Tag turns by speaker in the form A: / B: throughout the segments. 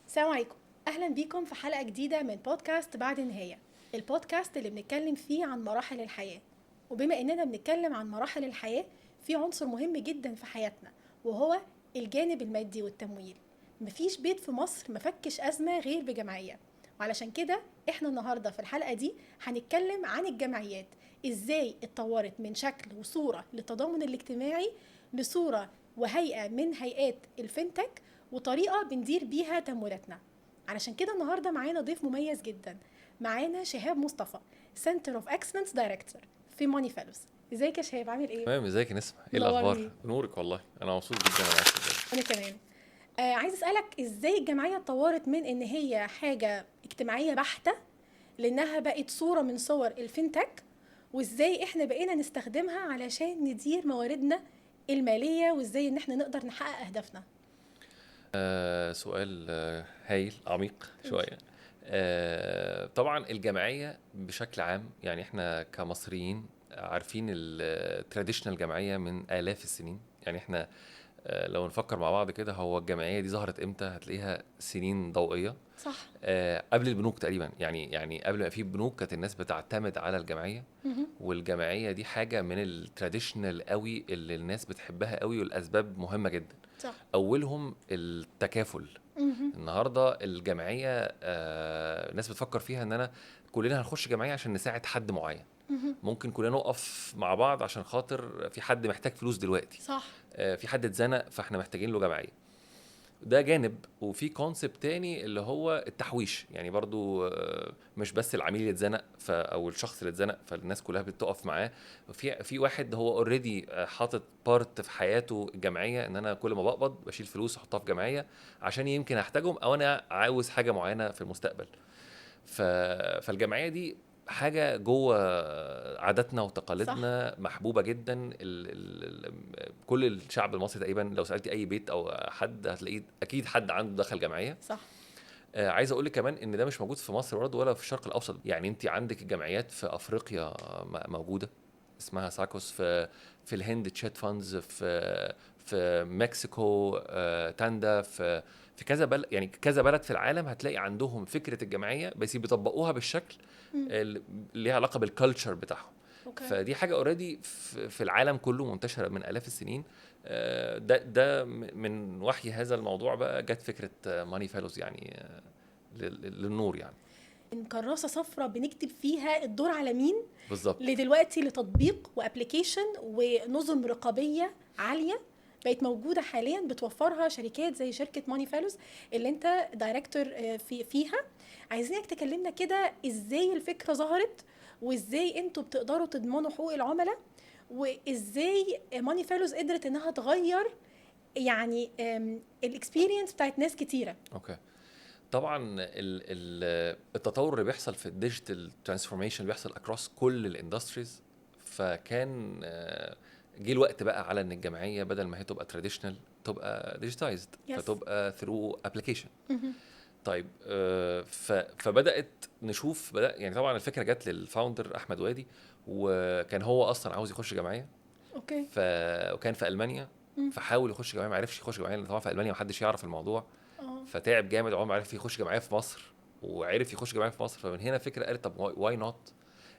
A: السلام عليكم. اهلا بيكم في حلقه جديده من بودكاست بعد النهايه، البودكاست اللي بنتكلم فيه عن مراحل الحياه. وبما اننا بنتكلم عن مراحل الحياه، في عنصر مهم جدا في حياتنا وهو الجانب المادي والتمويل. مفيش بيت في مصر مفكش ازمه غير بجمعيه، وعلشان كده احنا النهارده في الحلقه دي هنتكلم عن الجمعيات، ازاي اتطورت من شكل وصوره للتضامن الاجتماعي لصوره وهيئه من هيئات الفinTech وطريقه بندير بيها تمويلاتنا. علشان كده النهارده معانا ضيف مميز جدا، معانا شهاب مصطفى، سنتر اوف اكسلنس دايركتور في ماني فالوز. ازيك يا شهاب، عامل ايه؟
B: تمام. ازيك يا نسمة؟ ايه
A: منورني.
B: الاخبار؟ نورك والله، انا مبسوط جدا انا معاك والله.
A: انا كمان. عايز اسالك ازاي الجمعيه اتطورت من ان هي حاجه اجتماعيه بحته لانها بقت صوره من صور الفinTech، وازاي احنا بقينا نستخدمها علشان ندير مواردنا الماليه، وازاي ان احنا نقدر نحقق اهدافنا.
B: سؤال هايل عميق شويه. طبعا الجمعيه بشكل عام، يعني احنا كمصريين عارفين التراديشنال جمعيه من آلاف السنين. يعني احنا لو نفكر مع بعض كده، هو الجمعيه دي ظهرت امتى؟ هتلاقيها سنين ضوئيه.
A: صح.
B: قبل البنوك تقريبا، يعني قبل ما في بنوك كانت الناس بتعتمد على الجمعيه.
A: مهم.
B: والجمعيه دي حاجه من التراديشنال قوي اللي الناس بتحبها قوي، والاسباب مهمه جدا.
A: صح.
B: اولهم التكافل.
A: مهم.
B: النهارده الجمعيه الناس بتفكر فيها ان انا كلنا هنخش جمعيه عشان نساعد حد معين.
A: مهم.
B: ممكن كلنا نقف مع بعض عشان خاطر في حد محتاج فلوس دلوقتي.
A: صح.
B: في حد اتزنق فاحنا محتاجين له جمعيه. ده جانب. وفي كونسبت تاني اللي هو التحويش، يعني برضو مش بس العميل اللي اتزنق او الشخص اللي اتزنق فالناس كلها بتقف معاه. في واحد هو اوريدي حاطط بارت في حياته الجمعيه، ان انا كل ما بقبض بشيل فلوس احطها في جمعيه عشان يمكن احتاجهم، او انا عاوز حاجه معينه في المستقبل. فالجمعيه دي حاجه جوه عاداتنا
A: صح.
B: وتقاليدنا، محبوبه جدا. كل الشعب المصري تقريبا لو سالتي اي بيت او حد هتلاقيه اكيد حد عنده دخل جمعيه.
A: صح.
B: عايز اقول لك كمان ان ده مش موجود في مصر برضه ولا في الشرق الاوسط. يعني انت عندك الجمعيات في افريقيا موجوده، اسمها ساكوس. في الهند تشات فاندز، في مكسيكو تاندا، في كذا بلد، يعني كذا بلد في العالم هتلاقي عندهم فكره الجمعيه، بس بيطبقوها بالشكل
A: مم.
B: اللي ليها علاقه بالكالتشر بتاعهم.
A: اوكي.
B: فدي حاجه اوريدي في العالم كله منتشره من الاف السنين. ده من وحي هذا الموضوع بقى جت فكره ماني فالوز، يعني للنور يعني.
A: من كراسة صفراء بنكتب فيها الدور على مين،
B: بالظبط.
A: لدلوقتي لتطبيق وابليكيشن ونظم رقابية عالية بقت موجودة حاليا بتوفرها شركات زي شركة ماني فالوز اللي انت دايركتور فيها. عايزينك تكلمنا كده ازاي الفكرة ظهرت، وازاي انتوا بتقدروا تضمنوا حقوق العملاء، وازاي ماني فالوز قدرت انها تغير يعني الاكسبيرينس بتاعت ناس كتيرة.
B: اوكي. طبعا التطور اللي بيحصل في الديجيتال ترانسفورميشن اللي بيحصل اكروس كل الاندستريز، فكان جه الوقت بقى على ان الجمعيه بدل ما هي تبقى تراديشنال تبقى ديجيتايزد،
A: Yes.
B: فتبقى ثرو ابلكيشن.
A: مهم.
B: طيب فبدات نشوف، يعني طبعا الفكره جت للفاوندر احمد وادي، وكان هو اصلا عاوز يخش جمعيه.
A: اوكي.
B: وكان في المانيا،
A: مم.
B: فحاول يخش جمعيه، ما عرفش يخش جمعيه لان طبعا في المانيا ما حدش يعرف الموضوع.
A: اه.
B: فتعب جامد، عمره ما عرف يخش جمعيه في مصر، وعرف يخش جمعيه في مصر. فمن هنا فكره قالت طب واي نوت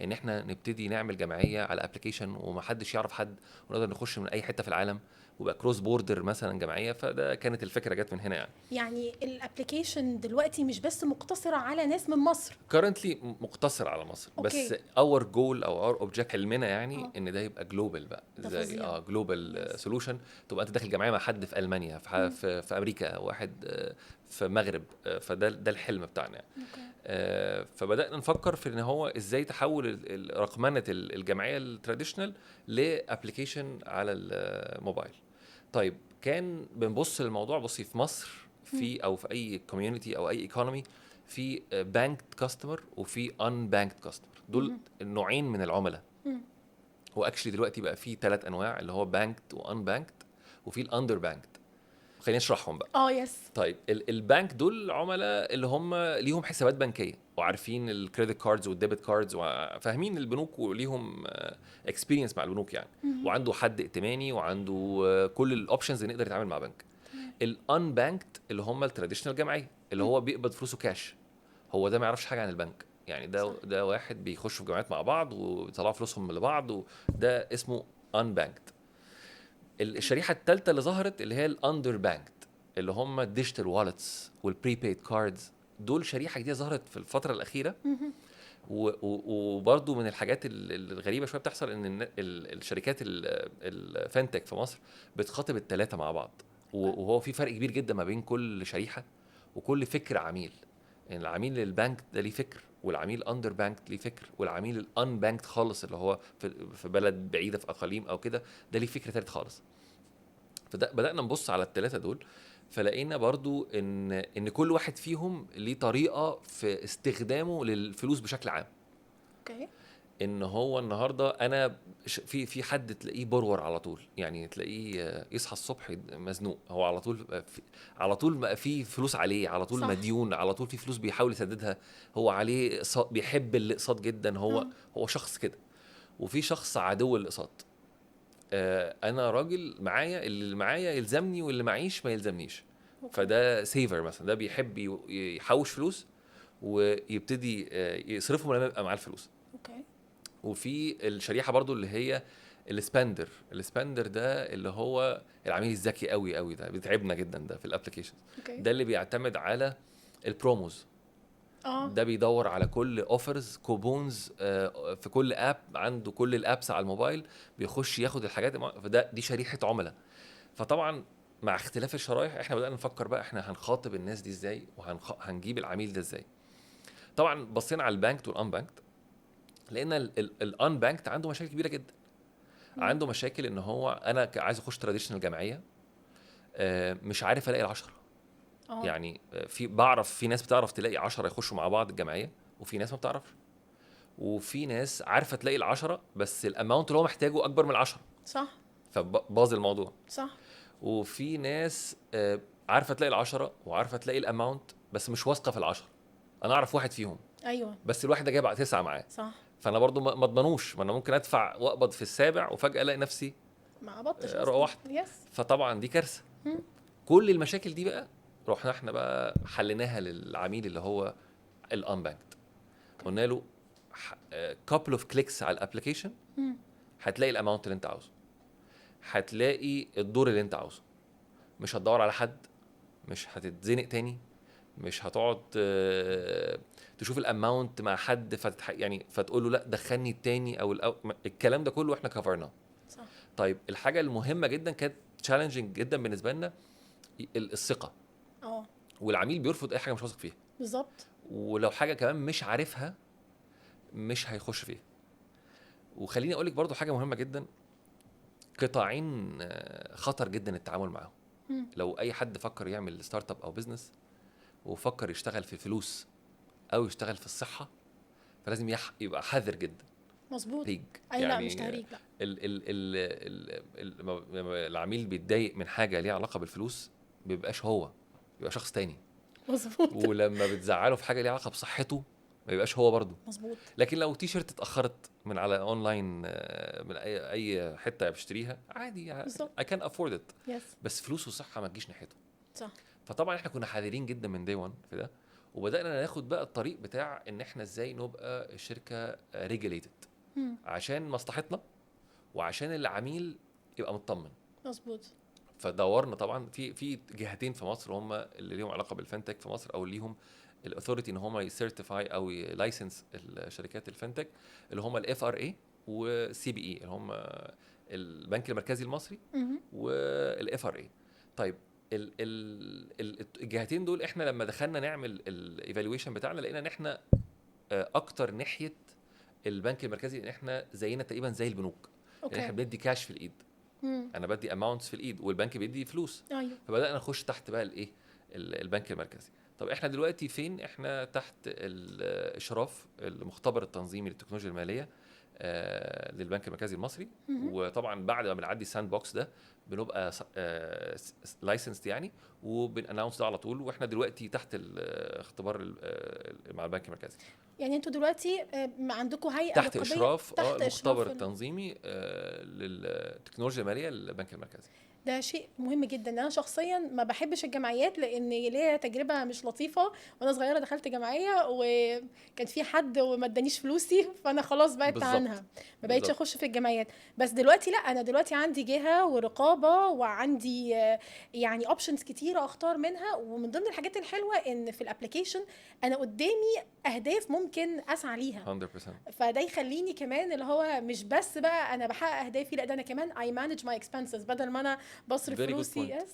B: ان احنا نبتدي نعمل جمعيه على ابلكيشن ومحدش يعرف حد، ونقدر نخش من اي حته في العالم ويبقى كروس بوردر مثلا جمعيه. فده كانت الفكره جت من هنا يعني.
A: يعني الابلكيشن دلوقتي مش بس مقتصرة على ناس من مصر.
B: كارنتلي مقتصر على مصر،
A: أوكي.
B: بس اور جول او اور اوبجكت حلمنا يعني
A: اه.
B: ان ده يبقى جلوبال بقى،
A: ده
B: زي
A: فظيع.
B: جلوبال
A: Yes.
B: سولوشن. تبقى انت داخل جمعيه مع حد في المانيا، في امريكا، واحد في المغرب. فده الحلم بتاعنا يعني.
A: اوكي.
B: فبدانا نفكر في ان هو ازاي تحول رقمنه الجمعيه التراديشنال لابلكيشن على الموبايل. طيب كان بنبص للموضوع، بصي في مصر في او في اي كوميونتي او اي ايكونومي، في بانكد كاستمر وفي ان بانكد كاستمر. دول
A: مهم.
B: النوعين من العملاء.
A: مم.
B: واكشلي دلوقتي بقى في 3 انواع، اللي هو بانكد وان بانكد وفي الاندر بانكد. خلينا نشرحهم بقى.
A: اه. يس.
B: طيب البنك دول عملاء اللي هم ليهم حسابات بنكيه وعارفين الكريدت كاردز والديبت كاردز وفاهمين البنوك وليهم اكسبيرينس مع البنوك يعني.
A: مهم.
B: وعنده حد ائتماني وعنده كل الاوبشنز اللي نقدر يتعامل مع بنك.
A: تمام.
B: الان بانكد اللي هم التراديشنال جمعيه، اللي هو بيقبض فلوسه كاش، هو ده ما يعرفش حاجه عن البنك. يعني
A: صح.
B: ده واحد بيخشوا في جامعات مع بعض ويطلعوا فلوسهم لبعض، وده اسمه unbanked. الشريحه الثالثه اللي ظهرت اللي هي الاندر بانكد، اللي هم الديجيتال والتس والبريبيد كاردز. دول شريحه جديده ظهرت في الفتره الاخيره. وبرضو من الحاجات الغريبه شويه بتحصل ان الشركات الفinTech في مصر بتخاطب الثلاثه مع بعض، وهو في فرق كبير جدا ما بين كل شريحه وكل فكر عميل. يعني العميل البنك ده ليه فكر، والعميل اندر بانك ليه فكر، والعميل الان بانك خالص اللي هو في بلد بعيده في اقاليم او كده ده ليه فكر ثالث خالص. بدأنا نبص على الثلاثه دول، فلقينا برضو ان كل واحد فيهم ليه طريقه في استخدامه للفلوس بشكل عام.
A: اوكي.
B: ان هو النهارده انا في حد تلاقيه برور على طول، يعني تلاقيه يصحى الصبح مزنوق، هو على طول بقى في فلوس عليه، على طول
A: صح.
B: مديون، على طول في فلوس بيحاول يسددها، هو عليه بيحب الاقساط جدا، هو شخص كده. وفي شخص عدو الاقساط، انا راجل معايا، اللي معايا يلزمني واللي معيش ما يلزمنيش.
A: أوكي.
B: فده سيفر مثلا، ده بيحب يحوش فلوس ويبتدي يصرفهم لما يبقى معاه الفلوس.
A: اوكي.
B: وفي الشريحه برضو اللي هي السبندر ده اللي هو العميل الذكي قوي قوي، ده بيتعبنا جدا ده في الابلكيشن.
A: اوكي.
B: ده اللي بيعتمد على البروموز، ده بيدور على كل اوفرز كوبونز في كل اب، عنده كل الابس على الموبايل، بيخش ياخد الحاجات. دي شريحه عملاء. فطبعا مع اختلاف الشرايح احنا بدأنا نفكر بقى احنا هنخاطب الناس دي ازاي، وهنجيب العميل ده ازاي. طبعا بصينا على البانك والان بانك، لان الان بانك عنده مشاكل كبيره جدا. عنده مشاكل ان هو انا عايز اخش تراديشنال جمعيه، مش عارف الاقي العشرة. يعني في ناس بتعرف تلاقي 10 يخشوا مع بعض الجمعيه، وفي ناس ما بتعرفش، وفي ناس عارفه تلاقي العشرة بس الاماونت اللي هو محتاجه اكبر من العشرة.
A: صح.
B: فباظ الموضوع.
A: صح.
B: وفي ناس عارفه تلاقي العشرة وعارفه تلاقي الاماونت بس مش واثقه في العشرة. انا اعرف واحد فيهم،
A: ايوه
B: بس الواحد ده جايب 9 معاه،
A: صح.
B: فانا برضو ما اضمنوش، ما انا ممكن ادفع واقبض في السابع وفجاه الاقي نفسي
A: ما قبضتش
B: روحت.
A: يس.
B: فطبعا دي كارثه. كل المشاكل دي بقى رحنا احنا بقى حليناها للعميل اللي هو الان بانكد. قلنا له couple of clicks على الابلكيشن هتلاقي الاماونت اللي انت عاوزه، هتلاقي الدور اللي انت عاوزه، مش هتدور على حد، مش هتتزنق تاني، مش هتقعد تشوف الاماونت مع حد يعني فتقول له لا دخلني التاني الكلام ده كله احنا كفرناه.
A: صح.
B: طيب الحاجه المهمه جدا كانت تشالنجينج جدا بالنسبه لنا، الثقه. والعميل بيرفض اي حاجه مش واثق فيها
A: بالظبط،
B: ولو حاجه كمان مش عارفها مش هيخش فيها. وخليني اقول لك برضو حاجه مهمه جدا، قطاعين خطر جدا التعامل معاهم. لو اي حد فكر يعمل ستارت اب او بزنس وفكر يشتغل في الفلوس او يشتغل في الصحه، فلازم يبقى حذر جدا.
A: مظبوط.
B: تهريج
A: يعني لا مش تهريج، لا.
B: العميل بيتضايق من حاجه ليها علاقه بالفلوس بيبقاش هو، بيبقى شخص تاني.
A: مظبوط.
B: ولما بتزعله في حاجه ليها علاقه بصحته ما بيبقاش هو برضه.
A: مظبوط.
B: لكن لو تي شيرت اتاخرت من على اونلاين من اي حته بشتريها عادي، I can afford it.
A: yes.
B: بس فلوس وصحه ما تجيش ناحيته.
A: صح.
B: فطبعا احنا كنا حذرين جدا من day one في ده، وبدانا ناخد بقى الطريق بتاع ان احنا ازاي نبقى الشركه ريجوليتد عشان مصلحتنا وعشان العميل يبقى مطمن.
A: مظبوط.
B: فدورنا طبعا في جهتين في مصر هم اللي ليهم علاقه بالفنتك في مصر، او اللي ليهم الاثوريتي ان هم يسيرتيفاي او لايسنس الشركات الفنتك، اللي هم الاف ار اي والسي بي اي اللي هم البنك المركزي المصري والاف ار اي. طيب الجهتين دول احنا لما دخلنا نعمل الايفالويشن بتاعنا لقينا ان احنا اكتر ناحيه البنك المركزي، ان احنا زينا تقريبا زي البنوك. يعني احنا بندي كاش في الايد، انا بدي اماونتس في الايد والبنك بيدي فلوس.
A: ايوه.
B: فبدانا نخش تحت بقى الايه البنك المركزي. طب احنا دلوقتي فين؟ احنا تحت الاشراف المختبر التنظيمي للتكنولوجيا الماليه للبنك المركزي المصري. وطبعا بعد ما بنعدي الساند بوكس ده بنبقى لايسنسد يعني، وبناناونس ده على طول. واحنا دلوقتي تحت الاختبار مع البنك المركزي.
A: يعني انتوا دلوقتي عندكم هيئه
B: تحت اشراف
A: تحت
B: المختبر التنظيمي للتكنولوجيا الماليه للبنك المركزي.
A: ده شيء مهم جدا. انا شخصيا ما بحبش الجمعيات لان ليا تجربه مش لطيفه. وانا صغيره دخلت جمعيه وكان في حد وما ادانيش فلوسي، فانا خلاص بعدت
B: بالظبط
A: عنها، ما بقيتش
B: بالظبط
A: اخش في الجمعيات. بس دلوقتي لا، انا دلوقتي عندي جهه ورقابه وعندي يعني اوبشنز كتيره اختار منها. ومن ضمن الحاجات الحلوه ان في الابلكيشن انا قدامي اهداف ممكن اسعى ليها،
B: 100%.
A: فده يخليني كمان اللي هو مش بس بقى انا بحقق اهدافي، لا ده انا كمان I manage my expenses. بدل ما انا بصرف
B: very good
A: فلوسي
B: point.
A: يس